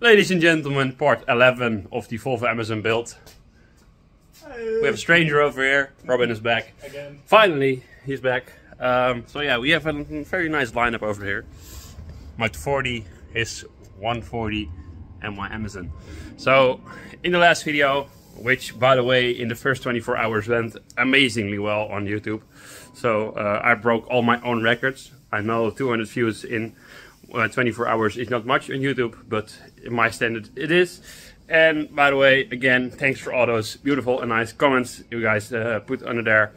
Ladies and gentlemen, part 11 of the Volvo Amazon build. We have a stranger over here. Robin is back. Again. Finally, he's back. So yeah, we have a very nice lineup over here. My 240, his 140 and my Amazon. So in the last video, which by the way in the first 24 hours went amazingly well on YouTube. So I broke all my own records. I know 200 views in 24 hours is not much on YouTube, but in my standard it is. And by the way, again, thanks for all those beautiful and nice comments you guys put under there.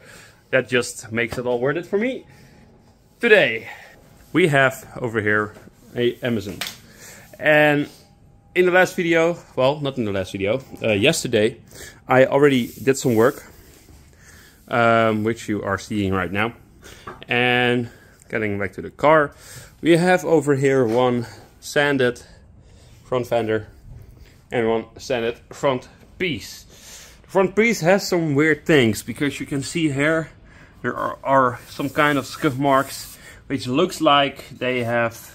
That just makes it all worth it for me. Today we have over here a Amazon, and in the last video, well, not in the last video, yesterday I already did some work, which you are seeing right now. And getting back to the car, we have over here one sanded front fender and one sanded front piece. The front piece has some weird things, because you can see here there are some kind of scuff marks, which looks like they have,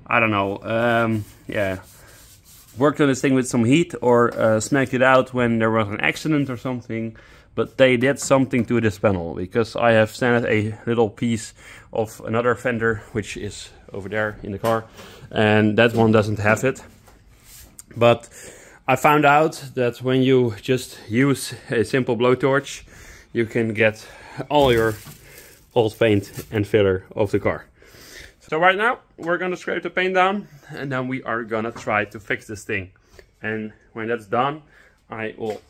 I don't know, yeah, worked on this thing with some heat or snagged it out when there was an accident or something. But they did something to this panel, because I have sanded a little piece of another fender, which is over there in the car, and that one doesn't have it. But I found out that when you just use a simple blowtorch, you can get all your old paint and filler off the car. So right now we're gonna scrape the paint down, and then we are gonna try to fix this thing. And when that's done, I will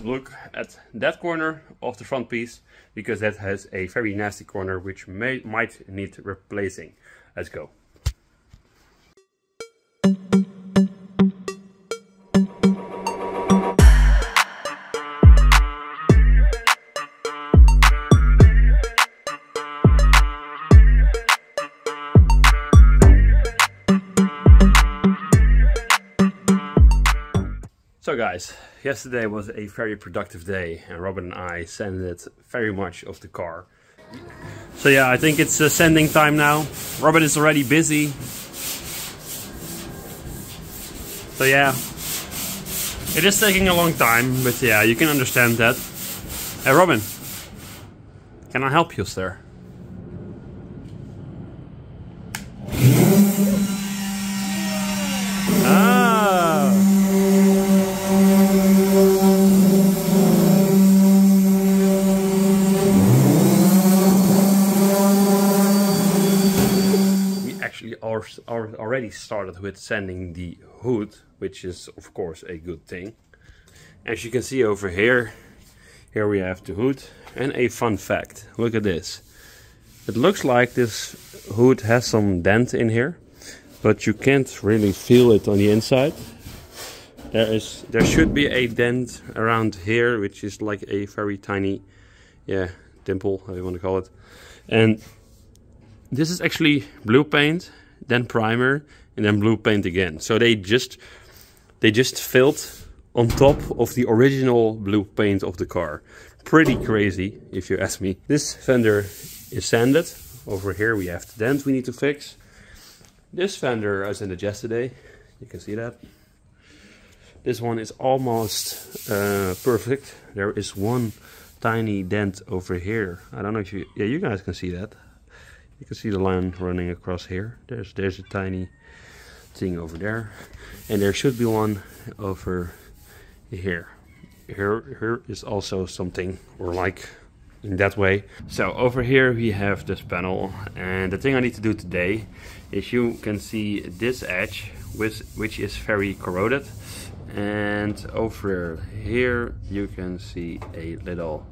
look at that corner of the front piece, because that has a very nasty corner which might need replacing. Let's go. So guys, yesterday was a very productive day, and Robin and I sanded very much of the car. So yeah, I think it's sanding time now. Robin is already busy. So yeah, it is taking a long time, but yeah, you can understand that. Hey Robin, can I help you, sir? Already started with sanding the hood, which is of course a good thing. As you can see over here, we have the hood. And a fun fact, look at this. It looks like this hood has some dent in here, but you can't really feel it on the inside. There should be a dent around here, which is like a very tiny, yeah, dimple, how you want to call it. And this is actually blue paint, then primer, and then blue paint again. So they just filled on top of the original blue paint of the car. Pretty crazy, if you ask me. This fender is sanded. Over here we have the dent we need to fix. This fender I sanded yesterday. You can see that. This one is almost perfect. There is one tiny dent over here. I don't know if you guys can see that. You can see the line running across here. There's a tiny thing over there, and there should be one over here. Here is also something, or like in that way. So over here we have this panel, and the thing I need to do today is, you can see this edge which is very corroded, and over here you can see a little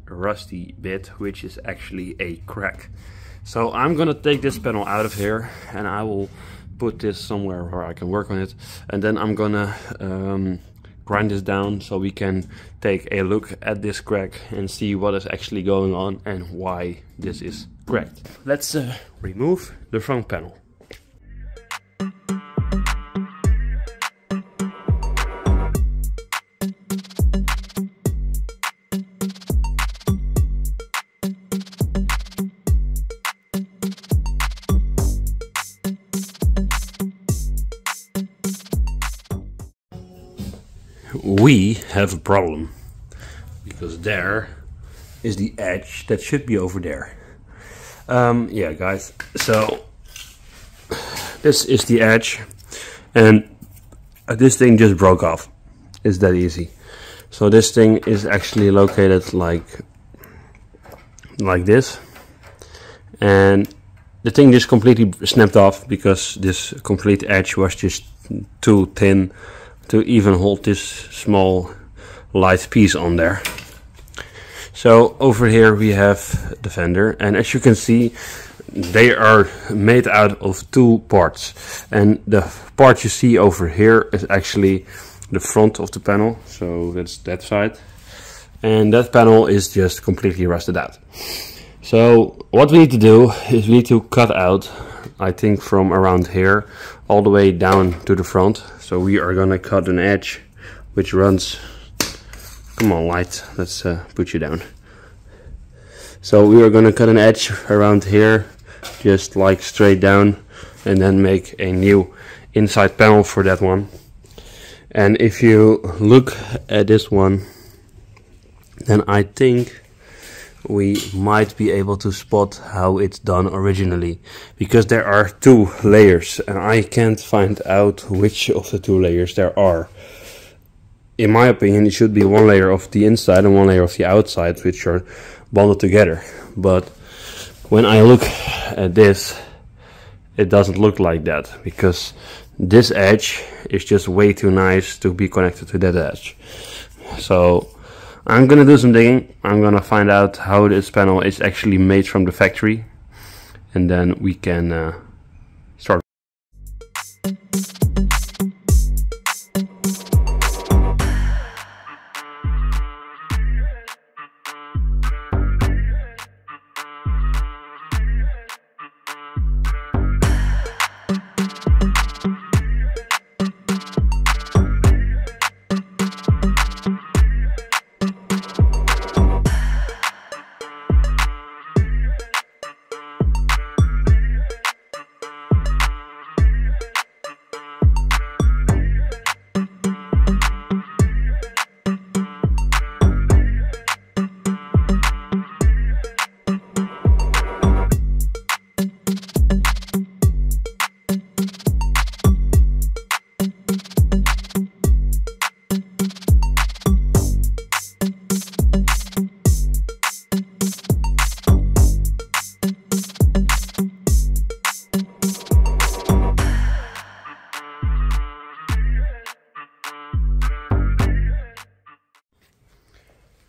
rusty bit, which is actually a crack. So I'm gonna take this panel out of here, and I will put this somewhere where I can work on it, and then I'm gonna grind this down so we can take a look at this crack and see what is actually going on and why this is cracked. Let's remove the front panel. we have a problem, because there is the edge that should be over there. Yeah guys, so this is the edge, and this thing just broke off. It's that easy. So this thing is actually located like this, and the thing just completely snapped off because this complete edge was just too thin to even hold this small light piece on there. So over here we have the fender, and as you can see, they are made out of two parts, and the part you see over here is actually the front of the panel, so that's that side, and that panel is just completely rusted out. So what we need to do is we need to cut out, I think from around here all the way down to the front. So we are gonna cut an edge which runs, come on light, let's put you down. So we are gonna cut an edge around here, just like straight down, and then make a new inside panel for that one. And if you look at this one, then I think we might be able to spot how it's done originally, because there are two layers and I can't find out which of the two layers there are. In my opinion, it should be one layer of the inside and one layer of the outside, which are bonded together. But when I look at this, it doesn't look like that, because this edge is just way too nice to be connected to that edge. So I'm gonna do some digging. I'm gonna find out how this panel is actually made from the factory, and then we can start.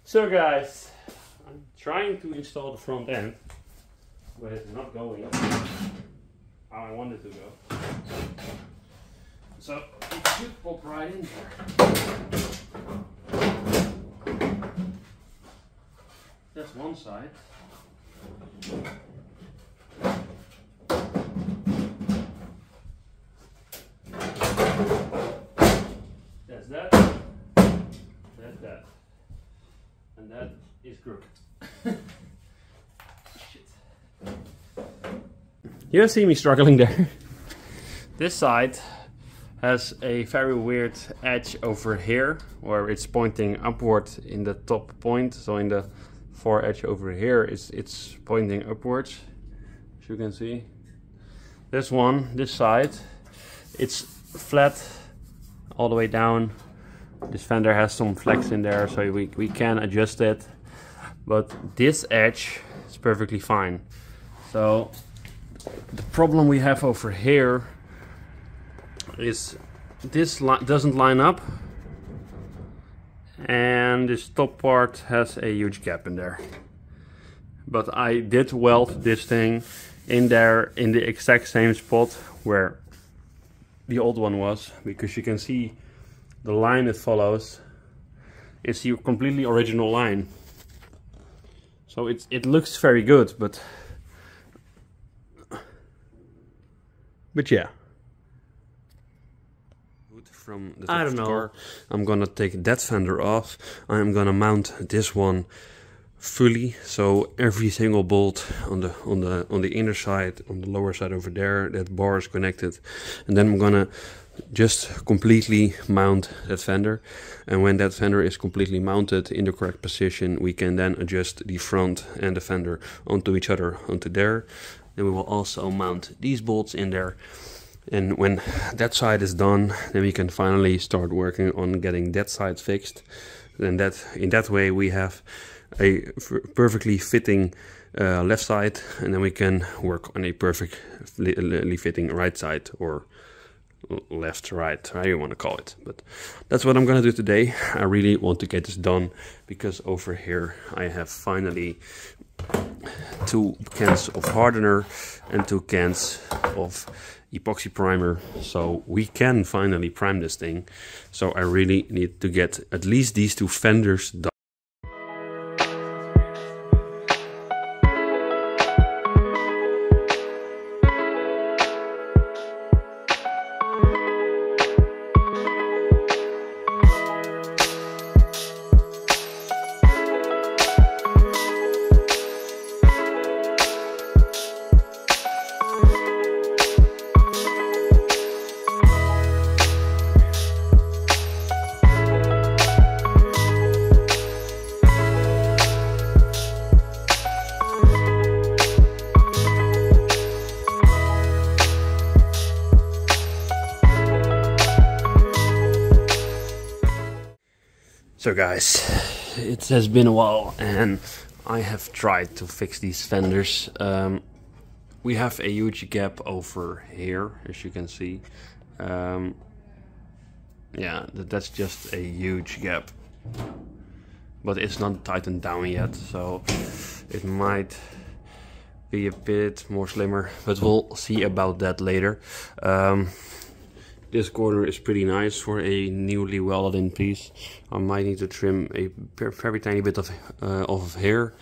So guys, I'm trying to install the front end, but it's not going how I want it to go. So it should pop right in there. That's one side. That's that. That's that. And that is crooked. Shit. You see me struggling there. This side has a very weird edge over here, where it's pointing upward in the top point. So in the far edge over here, it's pointing upwards, as you can see. This one, this side, it's flat all the way down. This fender has some flex in there, so we can adjust it, but this edge is perfectly fine. So the problem we have over here is this doesn't line up, and this top part has a huge gap in there. But I did weld this thing in there in the exact same spot where the old one was, because you can see the line it follows is the completely original line. So it looks very good, but yeah. From the I don't know. Car, I'm gonna take that fender off. I'm gonna mount this one fully, so every single bolt on the inner side, on the lower side over there, that bar is connected, and then I'm gonna just completely mount that fender, and when that fender is completely mounted in the correct position, we can then adjust the front and the fender onto each other, onto there. Then we will also mount these bolts in there, and when that side is done, then we can finally start working on getting that side fixed. And that in that way we have a perfectly fitting left side, and then we can work on a perfectly fitting right side, or left, right, how you want to call it. But that's what I'm gonna do today. I really want to get this done, because over here I have finally 2 cans of hardener and 2 cans of epoxy primer, so we can finally prime this thing. So I really need to get at least these 2 fenders done. So guys, it has been a while and I have tried to fix these fenders. We have a huge gap over here, as you can see. Yeah, that's just a huge gap. But it's not tightened down yet, so it might be a bit more slimmer, but we'll see about that later. This corner is pretty nice for a newly welded in piece. I might need to trim a very tiny bit of hair,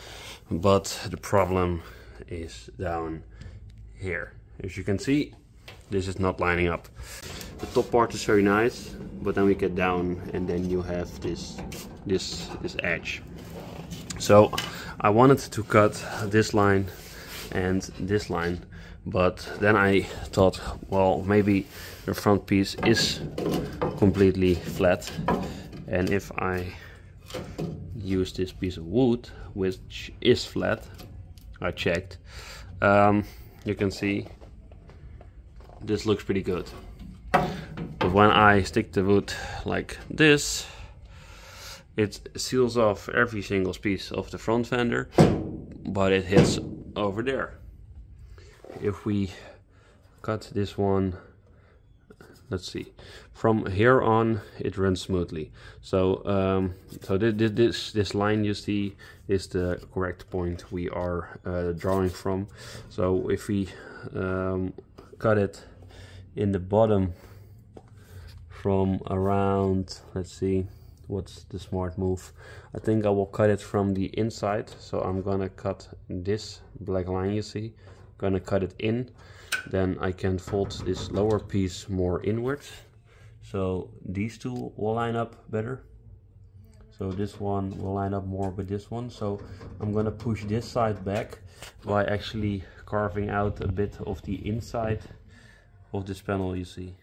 but the problem is down here. As you can see, this is not lining up. The top part is very nice, but then we get down and then you have this edge. So I wanted to cut this line and this line, but then I thought, well, maybe the front piece is completely flat, and if I use this piece of wood, which is flat, I checked, you can see this looks pretty good. But when I stick the wood like this, it seals off every single piece of the front fender, but it hits over there. If we cut this one, let's see, from here on it runs smoothly. So this line you see is the correct point we are drawing from. So if we cut it in the bottom from around, let's see, what's the smart move? I think I will cut it from the inside. So I'm gonna cut this black line you see, gonna cut it in. Then I can fold this lower piece more inwards, so these two will line up better. So this one will line up more with this one. So I'm gonna push this side back by actually carving out a bit of the inside of this panel you see.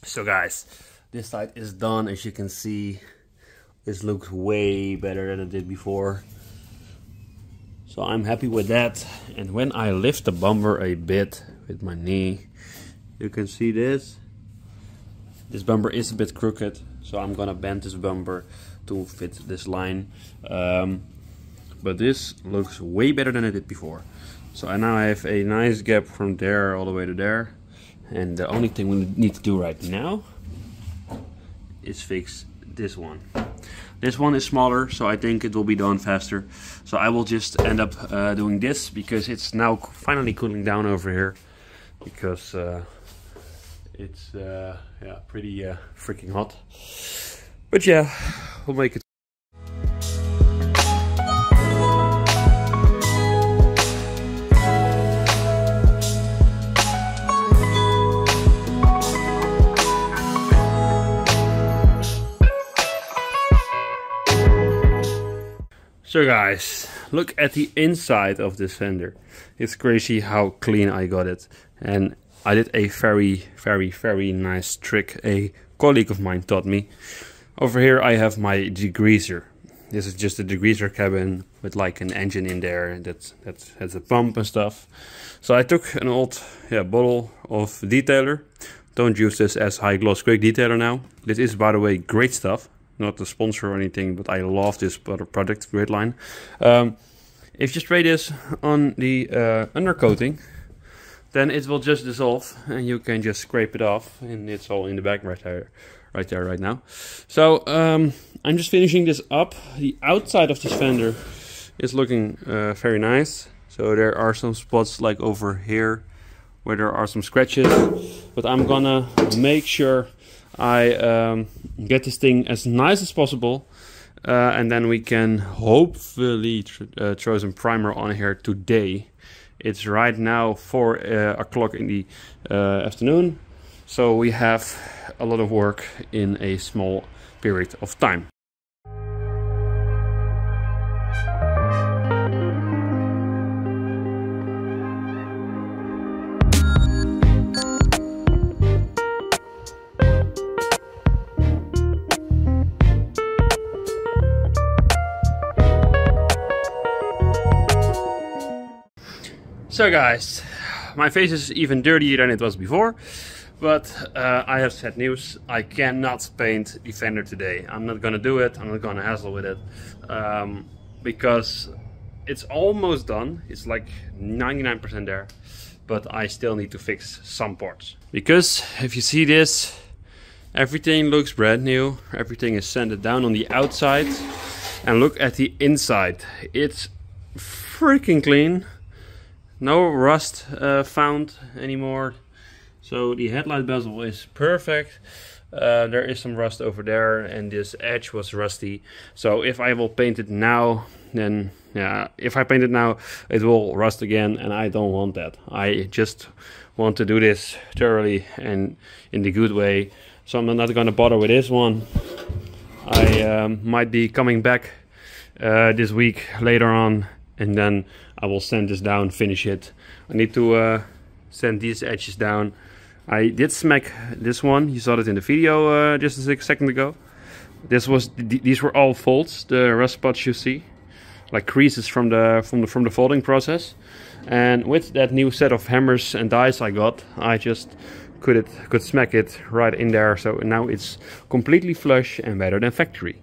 So guys, this side is done. As you can see, this looks way better than it did before. So I'm happy with that. And when I lift the bumper a bit with my knee, you can see this. This bumper is a bit crooked, so I'm gonna bend this bumper to fit this line. But this looks way better than it did before. So I now have a nice gap from there all the way to there. And the only thing we need to do right now is fix this one. This one is smaller, so I think it will be done faster. So I will just end up doing this because it's now finally cooling down over here. Because it's yeah, pretty freaking hot. But yeah, we'll make it. So guys, look at the inside of this fender. It's crazy how clean I got it. And I did a very nice trick a colleague of mine taught me. Over here I have my degreaser. This is just a degreaser cabin with like an engine in there that has a pump and stuff. So I took an old bottle of detailer. Don't use this as high gloss quick detailer now. This is, by the way, great stuff. Not a sponsor or anything, but I love this product, great line. If you spray this on the undercoating, then it will just dissolve and you can just scrape it off, and it's all in the bag right there right now. So I'm just finishing this up. The outside of this fender is looking very nice. So there are some spots like over here where there are some scratches, but I'm gonna make sure I get this thing as nice as possible, and then we can hopefully throw some primer on here today. It's right now 4 o'clock in the afternoon, so we have a lot of work in a small period of time. So guys, my face is even dirtier than it was before, but I have sad news. I cannot paint the fender today. I'm not gonna do it. I'm not gonna hassle with it because it's almost done. It's like 99% there, but I still need to fix some parts. Because if you see this, everything looks brand new. Everything is sanded down on the outside, and look at the inside. It's freaking clean. No rust found anymore. So the headlight bezel is perfect. There is some rust over there, and this edge was rusty. So if I will paint it now, then yeah, if I paint it now, it will rust again, and I don't want that. I just want to do this thoroughly and in the good way. So I'm not gonna bother with this one. I might be coming back this week later on, and then I will sand this down, finish it. I need to sand these edges down. I did smack this one. You saw it in the video just a second ago. These were all folds, the rust spots you see, like creases from the folding process. And with that new set of hammers and dies I got, I just could smack it right in there. So now it's completely flush and better than factory.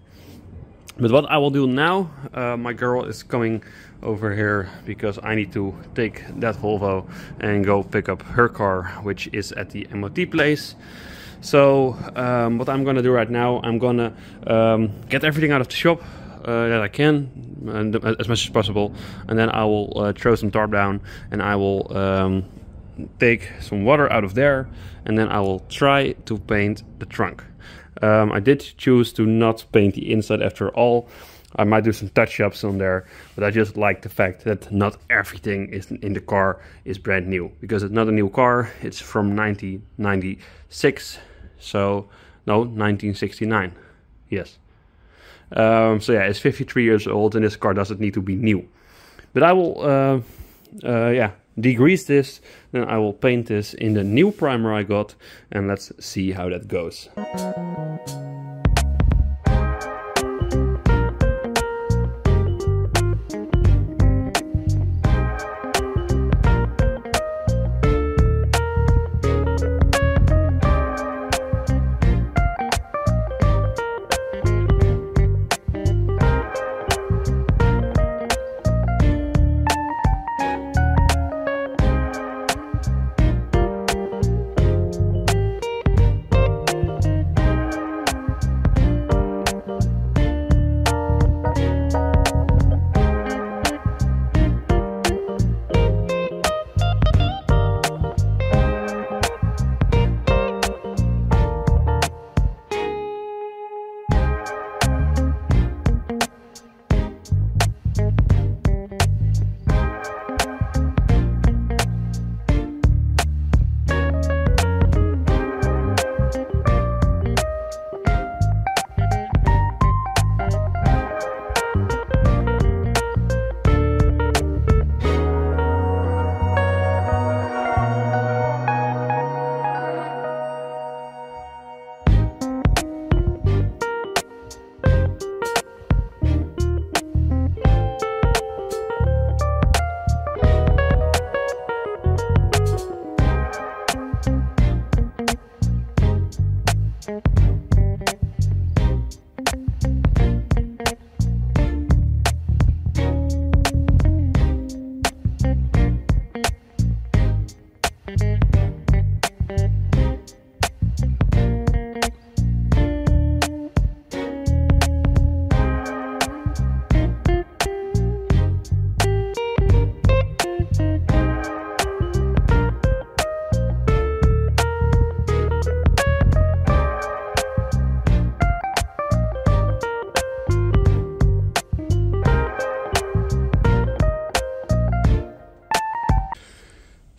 But what I will do now, my girl is coming over here because I need to take that Volvo and go pick up her car, which is at the MOT place. So what I'm gonna do right now, I'm gonna get everything out of the shop that I can, and as much as possible, and then I will throw some tarp down, and I will take some water out of there, and then I will try to paint the trunk. I did choose to not paint the inside after all. I might do some touch-ups on there, but I just like the fact that not everything is in the car is brand new, because it's not a new car. It's from 1996, so no, 1969. Yes. So yeah, it's 53 years old, and this car doesn't need to be new. But I will, yeah, degrease this, then I will paint this in the new primer I got, and let's see how that goes.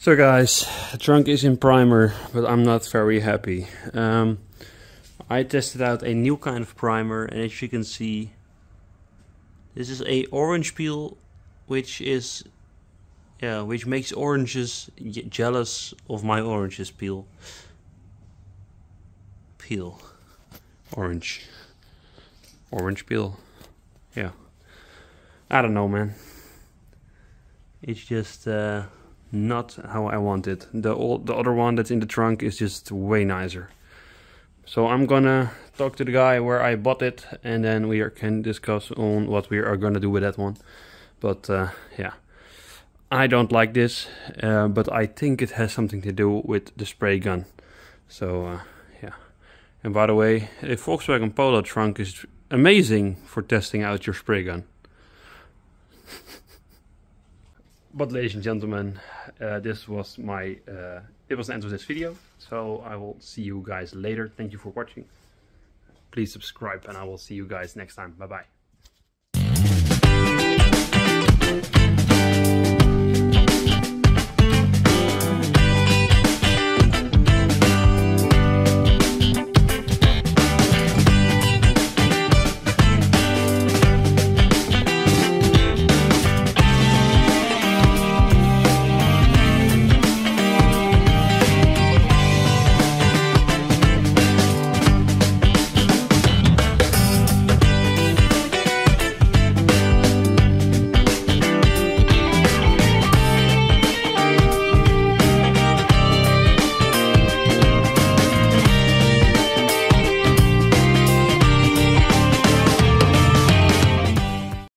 So guys, the trunk is in primer, but I'm not very happy. I tested out a new kind of primer, and as you can see, this is a orange peel, which makes oranges jealous of my oranges peel. Orange peel. Yeah, I don't know, man. It's just not how I want it. The other one that's in the trunk is just way nicer. So I'm gonna talk to the guy where I bought it, and then we can discuss on what we are gonna do with that one. But yeah, I don't like this, but I think it has something to do with the spray gun. So yeah. And by the way, a Volkswagen Polo trunk is amazing for testing out your spray gun. But ladies and gentlemen, this was it was the end of this video. So I will see you guys later. Thank you for watching. Please subscribe, and I will see you guys next time. Bye bye.